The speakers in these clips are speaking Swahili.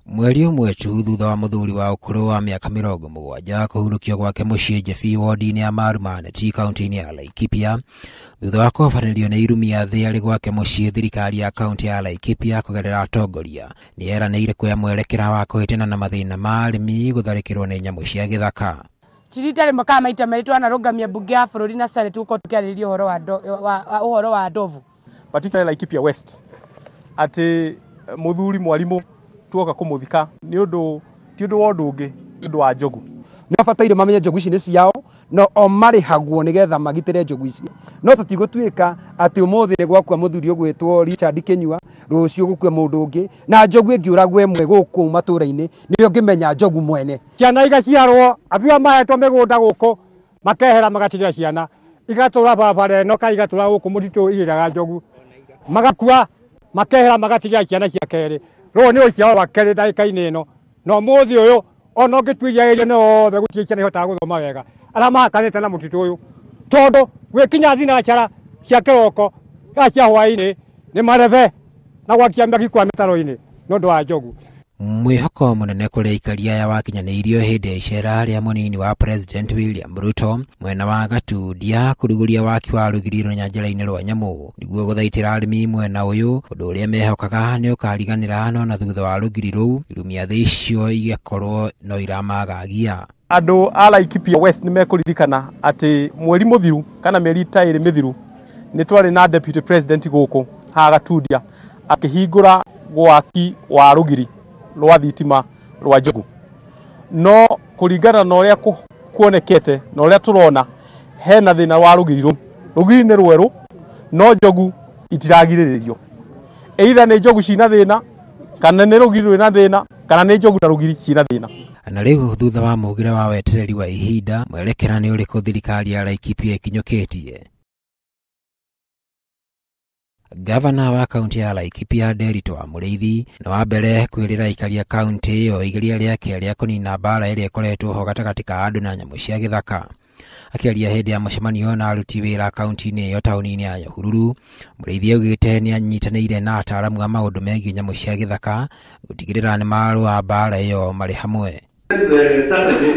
Mweri ũmwe tu thutha wa mũthuri wa ũkũrũ wa mĩaka 70 kũhurũkio gwake mũciĩ Jebi wodi-inĩ ya Marumaneti kaunti-inĩ ya Laikipia thutha wa kũhobanĩrio nĩ irumi ya thĩ arĩ gwake mũciĩ, thirikari ya kaunti ya Laikipia kũgerera atongoria nĩ eranĩire kuoya mwerekera wa kũhĩtana na mathĩna ma arĩmi gũtharĩkĩrwo nĩ nyamũ cia gĩthaka. Tirita rĩmwe maita merĩ twanarũngamia mbunge ya bũrũri na Senate gũkorwo tũkĩarĩrĩria ũhoro wa ndovu, particularly Laikipia West, atĩ mũthuri mwarimu tuoka kumuthika ni undu ti undu wa ndungi undu wa njogu ni abataire mamenye njogu ici ni ciao no o marihagwo nigetha magitire njogu ici no tutigutwika ati umuthi ni gwakwa muthuri ogwetwo Richard Kenyua rucio gukwe mundu ungi na njogu ingiuragwo emwe guku matura-ini niyo ngimenya njogu mwene ciana igaciarwo atua mahetwo migunda guku makehera magatigira ciana igatura barabara no ka igatura guku muritu igiraga njogu magakua makehera magatigira ciana cia keri ro ni ukia wa keri ndagika-ini ino no muthi uyu ono ngitwiria no the gutie ciana ihota guthoma wega ara mahakanite na mutitu uyu tondu gwikinya thina cara cia kiroko ga cia hwaini ni mareve na gwakia mbaki kwa mitaro-ini no ndo wa njogu. Mwihoko munene kũrĩ aikaria aya wakinyanĩirio hĩndĩ ya icera rĩa mũnini wa President William Ruto mwena wa Gatundia kũrugũria waki wa rũgiri rũnyanjara-inĩ rwa Nyamu nĩguo gũthaitĩra arĩmi mwena ũyũ, ũndũ ũrĩa mehokaga nĩ ũkariganĩra no na thutha wa rũgiri rũu irumia thĩ icio igakorwo no iramagagia. Andũ a Laikipia West nĩ mekũririkana atĩ mweri mũthiru kana mĩeri ta ĩrĩ mĩthiru nĩ twarĩ na Deputy President gũkũ ha Gatundia akĩhingũra gwaki wa rũgiri rwa thitima rwa njogu, no kũringana na ũrĩa kuonekete na ũrĩa tũrona hena thĩna wa rũgiri rũu. Rũgiri nĩ rwerũ no njogu itiragirĩrĩrio, either nĩ njogu cina thĩna kana nĩ rũgiri rwĩna thĩna kana nĩ njogu na rũgiri cina thĩna. Na rĩu thutha wa mũgĩra wa wetereri wa ihinda mwerekera nĩ ũrĩkũ thirikari ya Laikipia ikinyũkĩtie? Gavana wa kaunti ya Laikipia Derito wa Mũrĩithi na wa mbere kwĩrĩra aikaria kaunti ĩyo igeria rĩake rĩa kũnina mbara ĩrĩa ĩkoretwo ho gatagatĩ ka andũ na nyamũ cia gĩthaka. Akĩaria hĩndĩ ya mũcemanio na aruti wĩra kaunti-inĩ ĩyo taũni-inĩ ya Nyahururu, Mũrĩithi augĩte nĩ anyitanĩire na ataaramu a maũndũ megiĩ nyamũ cia gĩthaka gũtigĩrĩra nĩ marũa mbara ĩyo marĩ hamwe. Saturday,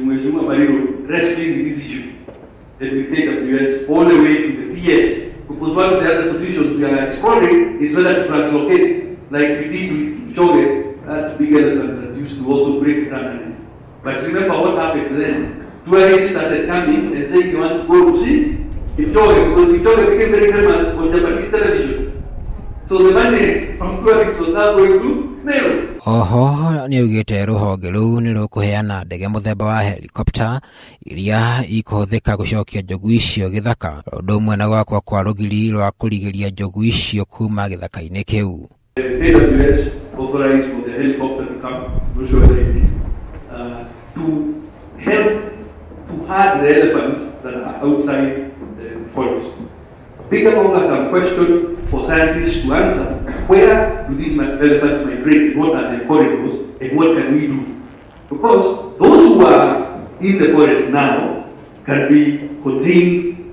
Mheshimiwa Bariro wrestling with this issue that we take KWS all the way to the PS. Because one of the other solutions we are exploring is whether to translocate, like we did with Choge, that big elephant that used to also break granaries. But remember what happened then? Tourists started coming and saying they want to go to see Choge, because Choge became very famous on Japanese television. So the money from tourists was now going to Nairobi. Oho nĩ augĩte rũhonge rũu nĩ rũkũheana ndege mũthemba wa helicopter iria ikũhũthĩka gũcokia njogu icio gĩthaka, ũndũ ũmwe na gwakwa kwa rũgiri rwa kũrigĩrĩria njogu icio kuma gĩthaka-inĩ kĩu. KWS authorized for the helicopter to come to help to herd the elephants that are outside the forest. Bigger longer term question for scientists to answer: where do these elephants migrate? What are their corridors and what can we do? Because those who are in the forest now can be contained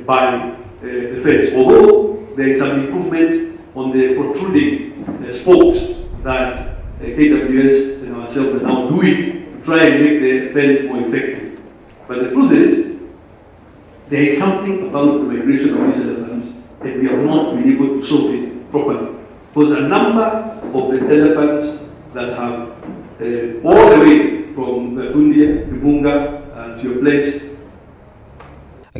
by the fence, although there is some improvement on the protruding spokes that KWS and ourselves are now doing to try and make the fence more effective. But the truth is, there is something about the migration of these elephants that we have not been able to solve it properly. Because a number of the elephants that have all the way from Gatundia, Rimunga, to your place.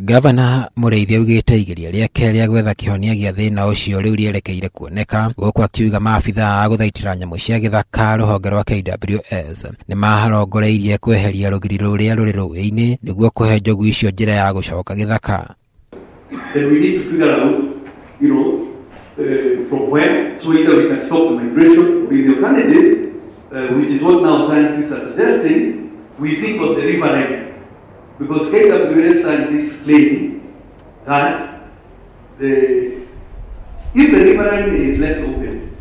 Gavana Mũrĩithi augĩte igeria rĩake rĩa gwetha kĩhonia gĩa thĩna ũcio rĩu rĩerekeire kuoneka, gũkũ akiuga maabitha a gũthaitĩra nyamũ cia gĩthaka rũhonge rwa KWS nĩ maharongoreirie kweheria rũgiri rũrĩa rũrĩ rũĩ-inĩ nĩguo kũhe njogu icio njĩra ya gũcoka gĩthaka. Then we need to figure out, from where, so either we can stop the migration, or in the alternative, which is what now scientists are suggesting, we think of the riverine. Because KWS scientists claim that if the riverine is left open,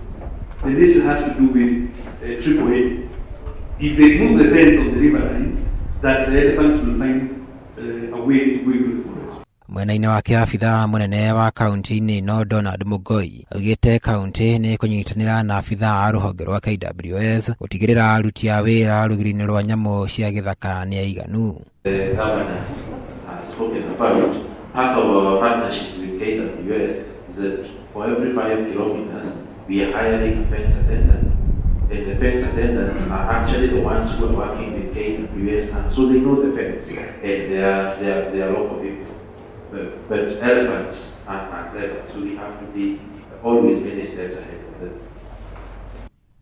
then this has to do with AAA. If they move the fence on the riverine, that the elephants will find a way to go into the forest. Mwena-inĩ wake abitha munene wa kaunti-inĩ no Donald Mugoi augĩte kaunti nĩ kũnyitanĩra na abitha a rũhonge rwa KWS gũtigĩrĩra aruti a wĩra rũgiri-inĩ rwa nyamũ cia gĩthaka nĩ aiganu. The governor has spoken about part of our partnership with KWS is that for every 5 kilometers we are hiring a fence attendant, and the fence attendants are actually the ones who are working with KWS now, so they know the fence and they are local people. But elephants are clever, so we have to be always many steps ahead of them.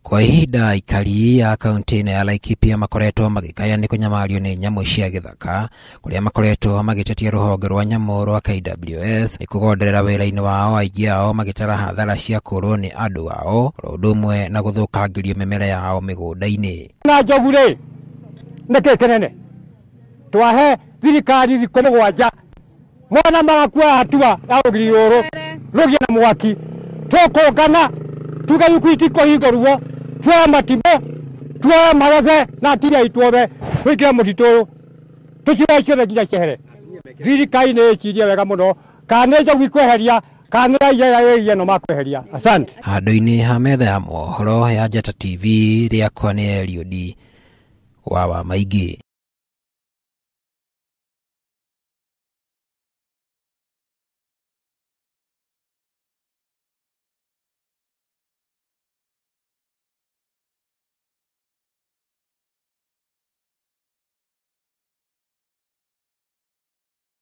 Kwa ihinda ikari ya kaunti ya Laikipia makoretwo magĩkaya nĩ kũnyamario nĩ nyamũ cia gĩthaka kũrĩa makoretwo magĩtetia rũhonge rwa nyamũ rwa KWS nĩ kũgonderera wĩra-inĩ wao, aingĩ ao magĩtara hathara cia kũrwo nĩ andũ ao ũndũ ũmwe na gũthũkangĩrio mĩmera yao mĩgũnda-inĩ. Na njogu rĩ nĩkĩ kĩnene twahe thirikari thikũ mũgwanja mwana magakua hatua ya rũgiri rũrũ rũgĩe na mwaki tũkũngana tuge yuku itikũhingũrwo tuoe matimũ tuoe magethe na tiria ituothe twĩkĩre mũtitũ ũyũ tũcioe ciothe nginya ciehere. Thirikari nĩ ĩcirie wega mũno kana nĩ njogu ikweheria kana nĩ no makweheria. Asante. Handũ-inĩ ha metha ya mohoro ya Njata TV rĩakwa nĩ Eliudi wa Maingĩ.